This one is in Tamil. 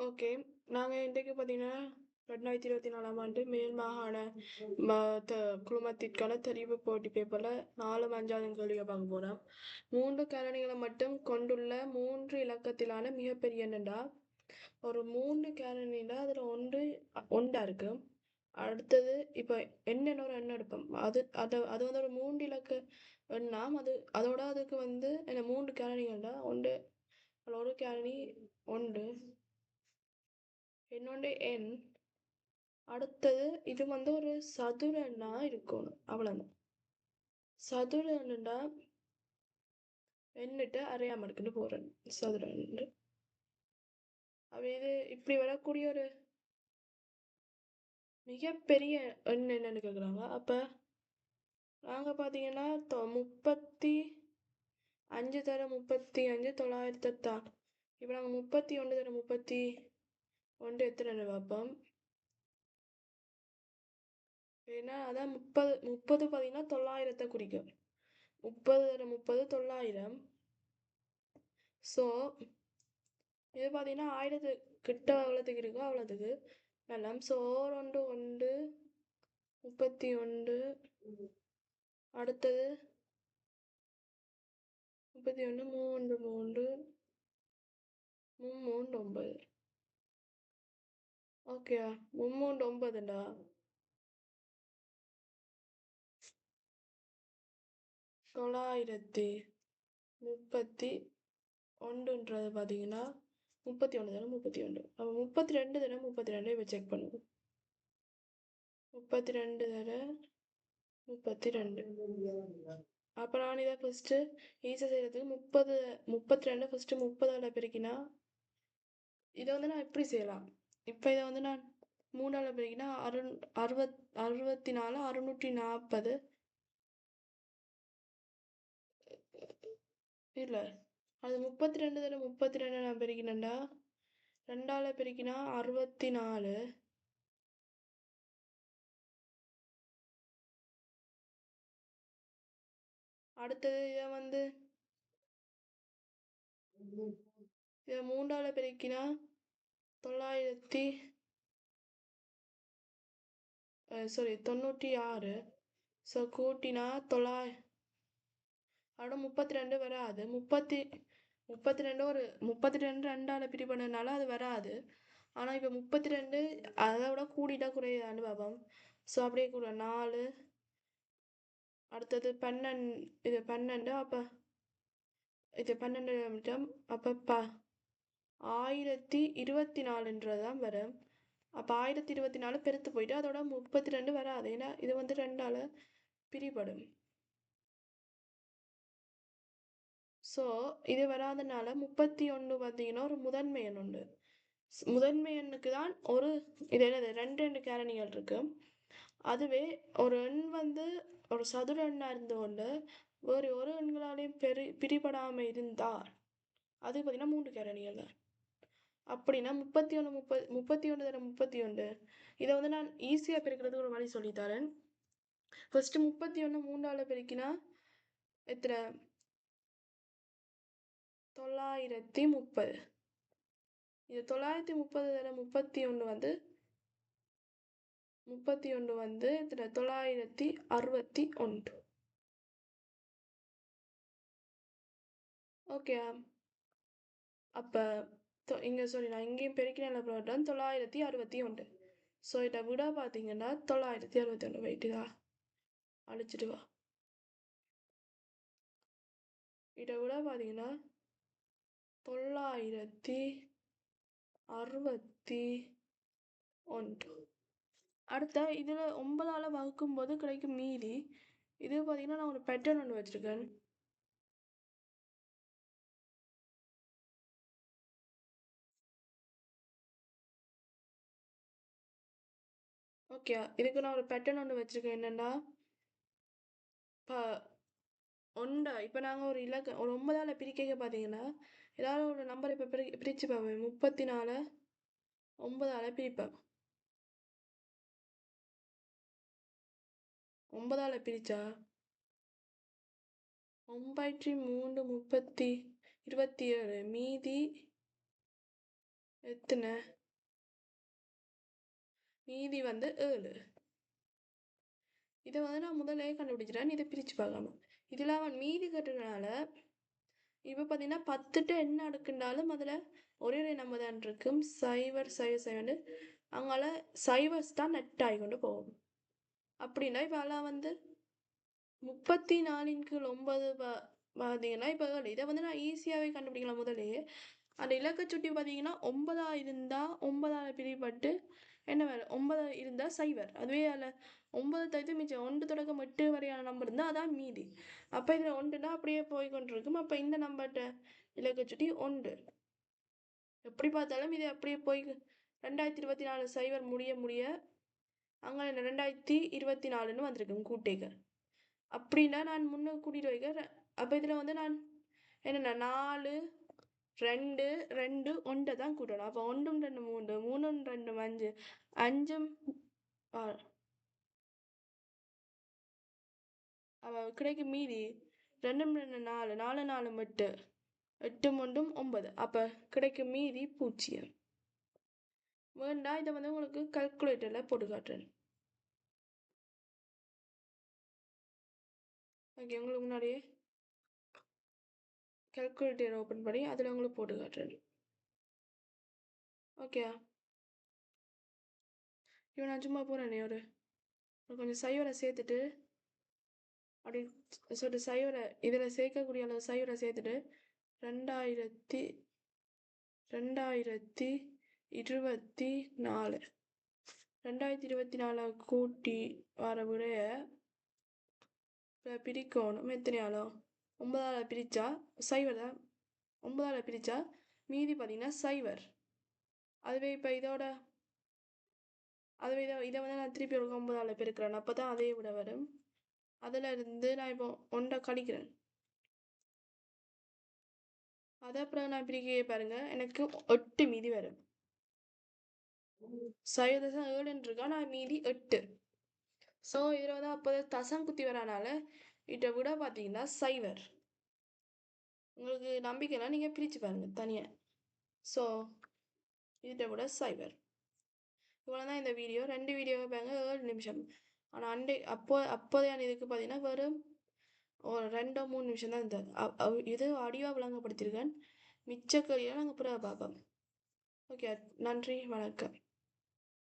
ஓகே. நாங்க இன்றைக்கு பார்த்தீங்கன்னா, 2024ஆம் ஆண்டு மேல் மாகாண ம த குழுமத்திற்கான தெரிவு போட்டி பேப்பர்ல 4ம் 5வது கேள்விய பார்க்க போறோம். 3 காரணிகளை மட்டும் கொண்டுள்ள 3 இலக்கத்திலான மிகப்பெரிய எண்ணண்டா, ஒரு 3 காரணிண்டா அதுல ஒன்றா இருக்கு. அடுத்தது இப்ப எண்ணென்னு ஒரு எண்ணம் எடுப்போம். அது வந்து ஒரு 3 இலக்க எண்ணாம். அதோட அதுக்கு வந்து என்ன 3 காரணிகள்டா, அதுல ஒரு காரணி 1, இன்னொன்று எண். அடுத்தது இது வந்து ஒரு சதுர எண்ணா இருக்கணும். அவ்வளவுதான். சதுர எண்ணுண்டா எண்ணிட்டு அரையாம இருக்குன்னு போறேன். சதுர எண்ணு. அப்ப இது இப்படி வரக்கூடிய ஒரு மிகப்பெரிய எண் என்னன்னு கேக்குறாங்க. அப்ப நாங்க பாத்தீங்கன்னா 35 தர 35 908. இப்ப நாங்க 31 தர 31 எத்தனை பார்ப்போம். ஏன்னா அதான் 30 பாத்தீங்கன்னா 900 குறிக்கும். 30 தர 30 900. ஸோ இது பார்த்தீங்கன்னா 1000 கிட்ட எவ்வளோத்துக்கு இருக்கோ அவ்வளோத்துக்கு வெள்ளம். ஸோ 1 31. அடுத்தது 31 3 3 9. ஓகே 9டா 931ன்றது பார்த்தீங்கன்னா 31 தர 31. அப்போ 32 தர 32 இப்போ செக் பண்ணுவோம். 32 தர 32. அப்போ நான் இதை ஃபஸ்ட்டு ஈஸியாக செய்கிறதுக்கு 32 ஃபஸ்ட்டு 30ஆல் பெருக்கினா இதை வந்து நான் எப்படி செய்யலாம். இப்போ இதை வந்து நான் 3ஆல் பெருக்கினா 64 640. இல்லை அது 32 தர 32 நான் பெருக்கினேன்டா 2ஆல் பெருக்கினா 64. அடுத்தது இதை வந்து இதை 3ஆல் பெருக்கினா 96. ஸோ கூட்டினா 900. அதோட 32 வராது. 32 ஒரு 32 2ஆல் பிரி பண்ணனால அது வராது. ஆனால் இப்போ 32 அதை விட கூடிட்டா குறையுதான்னு பார்ப்போம். ஸோ அப்படியே கூட 4. அடுத்தது 12. இது 12. அப்போ இது 12 நிமிடம். அப்போ 1024 தான் வரும். அப்போ 1024 பெருத்து போயிட்டு அதோட 32 வராது. ஏன்னா இது வந்து 2ஆல் பிரிபடும். ஸோ இது வராதனால 31 பார்த்தீங்கன்னா ஒரு முதன்மை எண் உண்டு. முதன்மை எண்ணுக்கு தான் ஒரு இது என்னது 2 காரணிகள் இருக்கு. அதுவே ஒரு எண் வந்து ஒரு சதுர எண்ணா இருந்து கொண்டு வேறு ஒரு எண்களாலையும் பிரிபடாமல் இருந்தால் அது பார்த்தீங்கன்னா 3 காரணிகள் தான். அப்படின்னா 31 தர 31. இதை வந்து நான் ஈஸியாக பெருக்கிறதுக்கு ஒரு வழி சொல்லித்தரேன். ஃபர்ஸ்ட் 31 3ஆல் பெருக்கினா எத்தனை 930. இது 930 தர 31 வந்து 31 வந்து இதில் 961. ஓகே அப்போ இங்கே நான் இங்கேயும் பெருக்கின ப்ரோட்டான் 961. ஸோ இதை விட பார்த்தீங்கன்னா 961 வெயிட்டுதா அழிச்சிட்டு வா. இதை விட பார்த்தீங்கன்னா 961. அடுத்த இதில் 9ஆல் வகுக்கும் போது கிடைக்கும் மீதி. இது பார்த்தீங்கன்னா நான் ஒரு பேட்டர்ன் ஒன்று வச்சுருக்கேன். ஓகே இதுக்கு நான் ஒரு பேட்டர்ன் ஒன்று வச்சுருக்கேன். என்னென்னா இப்போ இப்போ நாங்கள் ஒரு இலக்கம் ஒரு 9ஆல் பிரிக்க பார்த்தீங்கன்னா ஏதாவது ஒரு நம்பர் இப்போ பிரித்து பார்ப்பேன். 34 9ஆல் பிரிப்பேன். 9ஆல் பிரித்தா 93 27 மீதி எத்தனை? மீதி வந்து 7. இதை வந்து நான் முதலே கண்டுபிடிச்சிட்டேன். இதை பிரித்து பார்க்காம இதில் அவன் மீதி கட்டுறதுனால இப்போ பார்த்தீங்கன்னா 10ட்டு என்ன அடுக்குண்டாலும் அதில் ஒரே ஒரு நம்ம தான் இருக்கும். 0 0 0 அங்கால சைவர்ஸ் தான் நெட் ஆகிக்கொண்டு போகும். அப்படின்னா இப்போ அதெல்லாம் வந்து 34/9 பார்த்தீங்கன்னா இப்போ இதை வந்து நான் ஈஸியாகவே கண்டுபிடிக்கலாம். முதலே அந்த இலக்க சுட்டி பார்த்தீங்கன்னா 9 இருந்தால் 9 பிரிப்பட்டு என்ன வேலை 9 இருந்தால் சைவர். அதுவே அதில் 9 தவிர்த்து மிச்சம் 1 தொடக்கம் 8 வரையான நம்பர் இருந்தால் அதான் மீதி. அப்போ இதில் 1னா அப்படியே போய் கொண்டிருக்கும். அப்போ இந்த நம்பர்கிட்ட இலக்க சுட்டி 1. எப்படி பார்த்தாலும் இது அப்படியே போய் 2024 சைவர் முடிய அங்கே 2024ன்னு வந்திருக்கும் கூட்டேக்க. அப்படின்னா நான் முன்ன கூட்டிகிட்டு வைக்க. அப்போ இதில் வந்து நான் என்னென்ன 4 2 2 1 தான் கூட்டணும். அப்போ 1 2 3 3 2 5 5 கிடைக்கும் மீதி 2 2 4 4 4 8 8 1 9. அப்போ கிடைக்கும் மீதி 0. வேண்டாம் இதை வந்து உங்களுக்கு கல்குலேட்டரில் போட்டு காட்டுறேன். ஓகே, உங்களுக்கு முன்னாடியே கல்குலேட்டர் ஓப்பன் பண்ணி அதில் உங்களுக்கு போட்டு காட்டுறேன். ஓகே, இப்போ நான் சும்மா போகிறேனே ஒரு கொஞ்சம் சைவரை சேர்த்துட்டு அப்படி சொல்லிட்டு சைவரை இதில் சேர்க்கக்கூடிய அளவு சைவரை சேர்த்துட்டு 2024 2024 கூட்டி வர விடைய பிரிக்கணும். எத்தனையாலும் 9 பிரித்தா சைவர் தான். 9 பிரித்தா மீதி பார்த்தீங்கன்னா சைவர். அதுவே இப்போ அதுவே இதை வந்து நான் திருப்பி ஒரு 9 பெருக்கிறேன். அப்போ தான் அதே விட வரும். அதில் இருந்து நான் இப்போ 1 கழிக்கிறேன். அதை அப்புறம் நான் பிரிக்க பாருங்க எனக்கு 8 மீதி வரும். 0.7 இருக்கா, நான் மீதி 8. ஸோ இதில் வந்து அப்போ தசம் குத்தி வரனால இதை விட பார்த்தீங்கன்னா சைவர். உங்களுக்கு நம்பிக்கைனா நீங்கள் பிரித்து பாருங்க தனியாக. ஸோ இதை விட சைவர். இவ்வளோ தான் இந்த வீடியோ. 2 வீடியோவை பாருங்க 7 நிமிஷம். ஆனால் அப்போதையான இதுக்கு பார்த்தீங்கன்னா வெறும் ஒரு 2 3 நிமிஷம் தான் இருந்தது. இது ஆடியோவாக விளங்கப்படுத்தியிருக்கேன். மிச்ச கறியை நாங்கள் பிறகு பார்ப்போம். ஓகே, நன்றி, வணக்கம்.